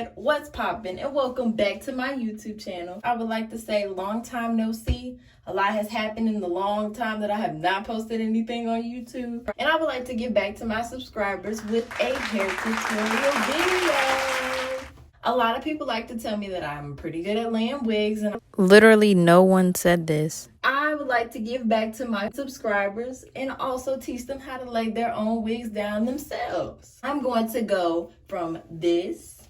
good? What's poppin'? And welcome back to my YouTube channel. I would like to say long time no see. A lot has happened in the long time that I have not posted anything on YouTube. And I would like to get back to my subscribers with a hair tutorial video. A lot of people like to tell me that I'm pretty good at laying wigs, and literally no one said this. I would like to give back to my subscribers and also teach them how to lay their own wigs down themselves. I'm going to go from this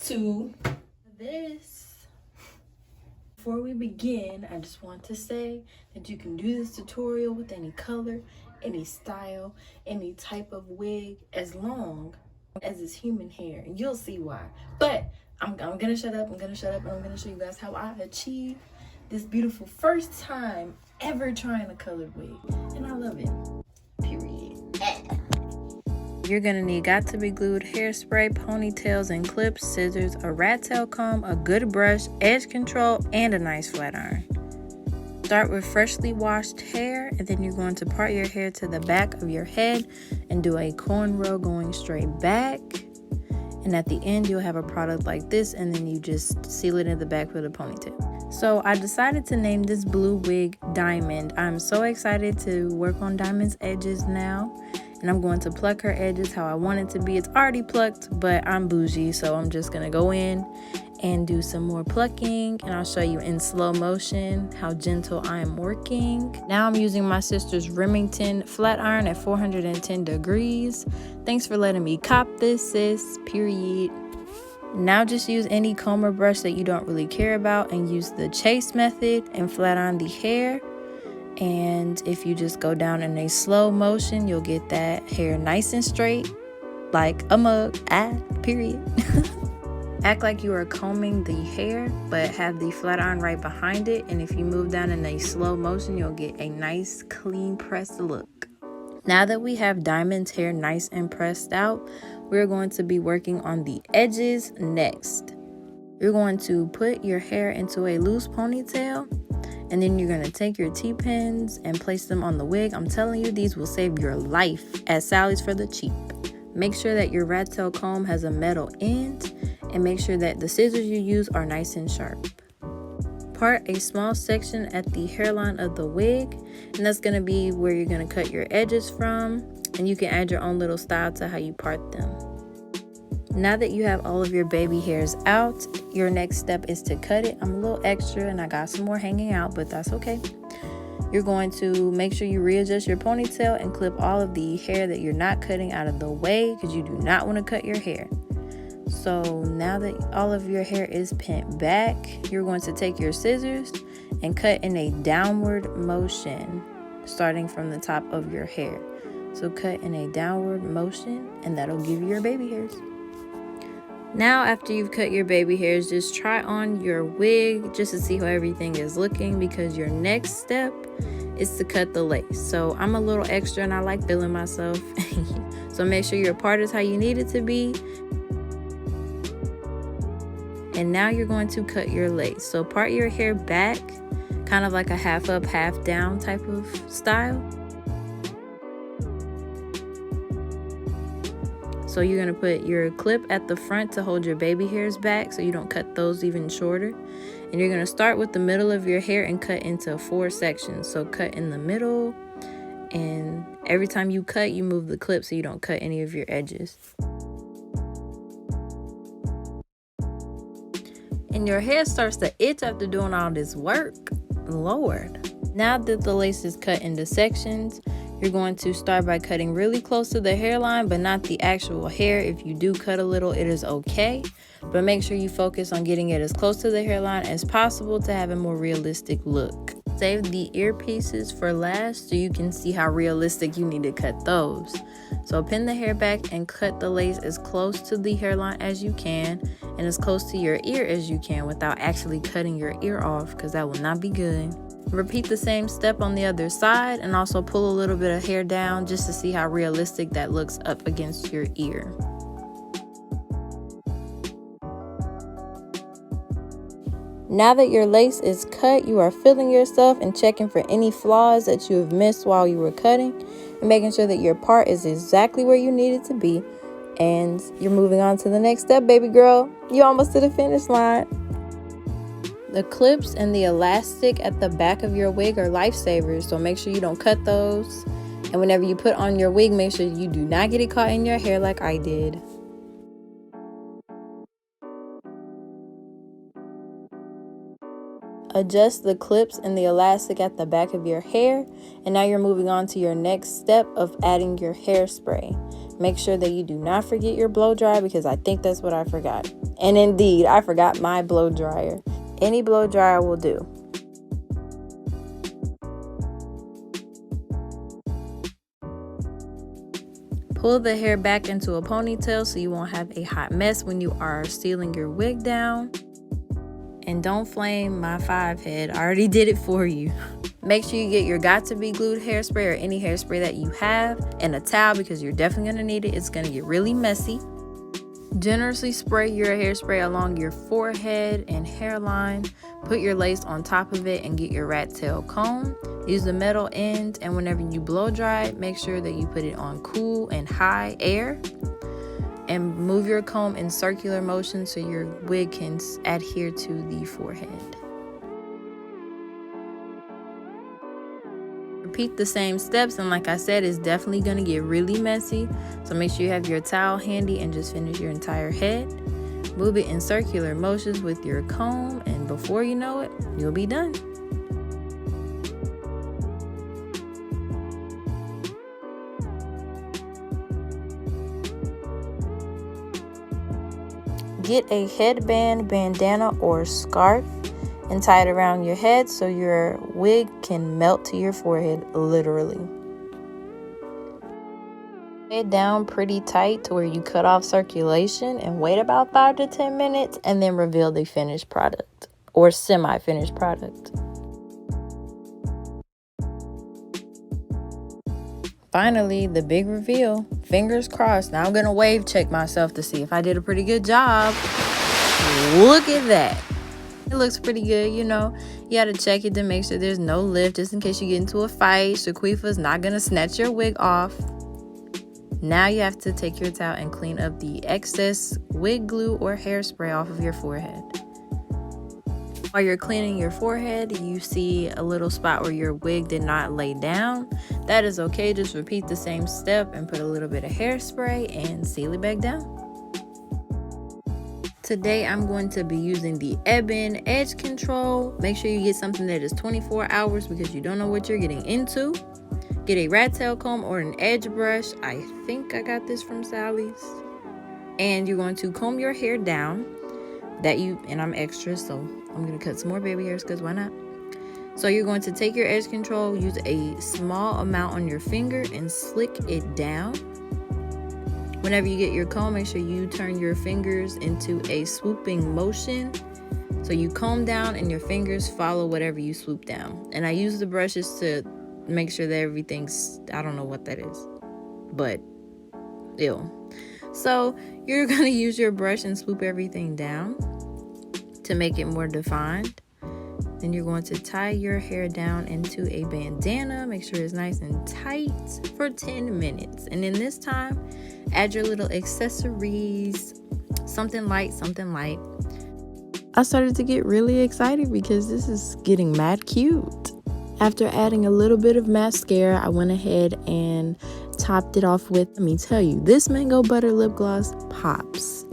to this. Before we begin, I just want to say that you can do this tutorial with any color, any style, any type of wig, as long as it's human hair, and you'll see why. But I'm gonna shut up, and I'm gonna show you guys how I achieve this beautiful first time ever trying a colored wig, and I love it, period. You're gonna need got to be glued, hairspray, ponytails and clips, scissors, a rat tail comb, a good brush, edge control, and a nice flat iron. Start with freshly washed hair, and then you're going to part your hair to the back of your head and do a cornrow going straight back. And at the end, you'll have a product like this, and then you just seal it in the back with a ponytail. So I decided to name this blue wig Diamond. I'm so excited to work on Diamond's edges now. And I'm going to pluck her edges how I want it to be. It's already plucked, but I'm bougie, so I'm just going to go in and do some more plucking, and I'll show you in slow motion how gentle I am working. Now I'm using my sister's Remington flat iron at 410 degrees. Thanks for letting me cop this, sis, period. Now just use any comb or brush that you don't really care about and use the chase method and flat iron the hair. And if you just go down in a slow motion, you'll get that hair nice and straight like a mug, period. Act like you are combing the hair, but have the flat iron right behind it. And if you move down in a slow motion, you'll get a nice clean pressed look. Now that we have Diamond's hair nice and pressed out, we're going to be working on the edges next. You're going to put your hair into a loose ponytail, and then you're going to take your T-pins and place them on the wig. I'm telling you, these will save your life at Sally's for the cheap. Make sure that your rat tail comb has a metal end, and make sure that the scissors you use are nice and sharp. Part a small section at the hairline of the wig, and that's going to be where you're going to cut your edges from, and you can add your own little style to how you part them. Now that you have all of your baby hairs out, your next step is to cut it. I'm a little extra and I got some more hanging out, but that's okay. You're going to make sure you readjust your ponytail and clip all of the hair that you're not cutting out of the way, because you do not want to cut your hair. So now that all of your hair is pent back, you're going to take your scissors and cut in a downward motion, starting from the top of your hair. So cut in a downward motion, and that'll give you your baby hairs. Now after you've cut your baby hairs, just try on your wig just to see how everything is looking, because your next step is to cut the lace. So I'm a little extra and I like feeling myself. So make sure your part is how you need it to be. And now you're going to cut your lace. So part your hair back, kind of like a half up, half down type of style. So you're going to put your clip at the front to hold your baby hairs back so you don't cut those even shorter. And you're going to start with the middle of your hair and cut into 4 sections. So cut in the middle, and every time you cut, you move the clip so you don't cut any of your edges. And your hair starts to itch after doing all this work. Lord. Now that the lace is cut into sections, you're going to start by cutting really close to the hairline, but not the actual hair. If you do cut a little, it is okay. But make sure you focus on getting it as close to the hairline as possible to have a more realistic look. Save the earpieces for last so you can see how realistic you need to cut those. So pin the hair back and cut the lace as close to the hairline as you can, and as close to your ear as you can without actually cutting your ear off, because that will not be good. Repeat the same step on the other side, and also pull a little bit of hair down just to see how realistic that looks up against your ear. Now that your lace is cut, you are feeling yourself and checking for any flaws that you have missed while you were cutting, and making sure that your part is exactly where you need it to be. And you're moving on to the next step, baby girl. You almost to the finish line. The clips and the elastic at the back of your wig are lifesavers, so make sure you don't cut those. And whenever you put on your wig, make sure you do not get it caught in your hair like I did. Adjust the clips and the elastic at the back of your hair, and now you're moving on to your next step of adding your hairspray. Make sure that you do not forget your blow dryer, because I think that's what I forgot. And indeed, I forgot my blow dryer. Any blow dryer will do. Pull the hair back into a ponytail so you won't have a hot mess when you are sealing your wig down. And don't flame my 5 head. I already did it for you. Make sure you get your Got To Be Glued hairspray or any hairspray that you have, and a towel, because you're definitely going to need it. It's going to get really messy. Generously spray your hairspray along your forehead and hairline. Put your lace on top of it and get your rat tail comb. Use the metal end, and whenever you blow dry it, make sure that you put it on cool and high air. And move your comb in circular motion so your wig can adhere to the forehead. Repeat the same steps, and like I said, it's definitely going to get really messy. So make sure you have your towel handy and just finish your entire head. Move it in circular motions with your comb, and before you know it, you'll be done. Get a headband, bandana, or scarf and tie it around your head so your wig can melt to your forehead, literally. Lay it down pretty tight to where you cut off circulation and wait about 5 to 10 minutes, and then reveal the finished product or semi-finished product. Finally, the big reveal. Fingers crossed. Now I'm gonna wave check myself to see if I did a pretty good job. Look at that. It looks pretty good, you know. You gotta check it to make sure there's no lift, just in case you get into a fight. Shaquifa's not gonna snatch your wig off. Now you have to take your towel and clean up the excess wig glue or hairspray off of your forehead. While you're cleaning your forehead, you see a little spot where your wig did not lay down. That is okay. Just repeat the same step and put a little bit of hairspray and seal it back down. Today I'm going to be using the Headband edge control. Make sure you get something that is 24 hours because you don't know what you're getting into. Get a rat tail comb or an edge brush. I think I got this from Sally's. And you're going to comb your hair down. And I'm extra, so I'm going to cut some more baby hairs because why not? So you're going to take your edge control, use a small amount on your finger and slick it down. Whenever you get your comb, make sure you turn your fingers into a swooping motion. So you comb down and your fingers follow whatever you swoop down. And I use the brushes to make sure that everything's, I don't know what that is, but ew. So you're going to use your brush and swoop everything down to make it more defined. Then you're going to tie your hair down into a bandana. Make sure it's nice and tight for 10 minutes. And in this time, add your little accessories, something light, something light. I started to get really excited because this is getting mad cute. After adding a little bit of mascara, I went ahead and topped it off with, let me tell you, this mango butter lip gloss pops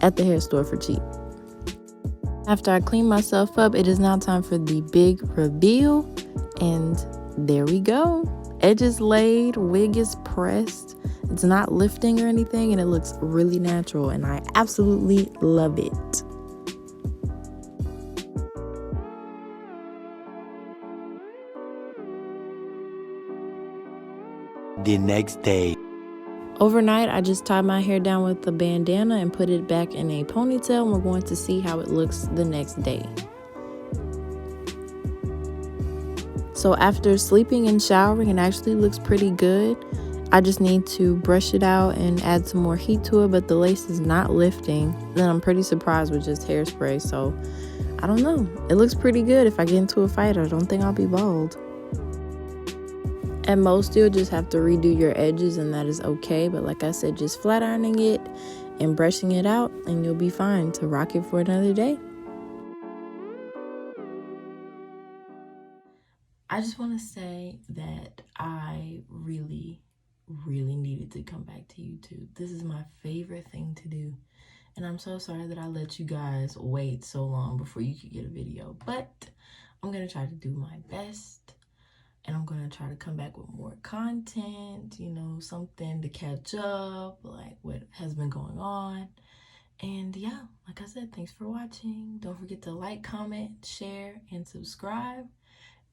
at the hair store for cheap. After I clean myself up, it is now time for the big reveal. And there we go. Edge is laid, wig is pressed. It's not lifting or anything, and it looks really natural, and I absolutely love it. The next day. Overnight, I just tied my hair down with a bandana and put it back in a ponytail, and we're going to see how it looks the next day. So after sleeping and showering, it actually looks pretty good. I just need to brush it out and add some more heat to it, but the lace is not lifting. Then I'm pretty surprised with just hairspray, so I don't know. It looks pretty good. If I get into a fight, I don't think I'll be bald. At most, you'll just have to redo your edges, and that is okay. But like I said, just flat ironing it and brushing it out, and you'll be fine to rock it for another day. I just want to say that I really needed to come back to YouTube. This is my favorite thing to do. And I'm so sorry that I let you guys wait so long before you could get a video. But I'm going to try to do my best. And I'm going to try to come back with more content, you know, something to catch up, like what has been going on. And yeah, like I said, thanks for watching. Don't forget to like, comment, share, and subscribe.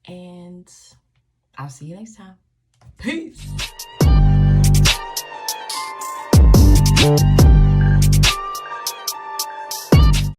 And I'll see you next time. Peace.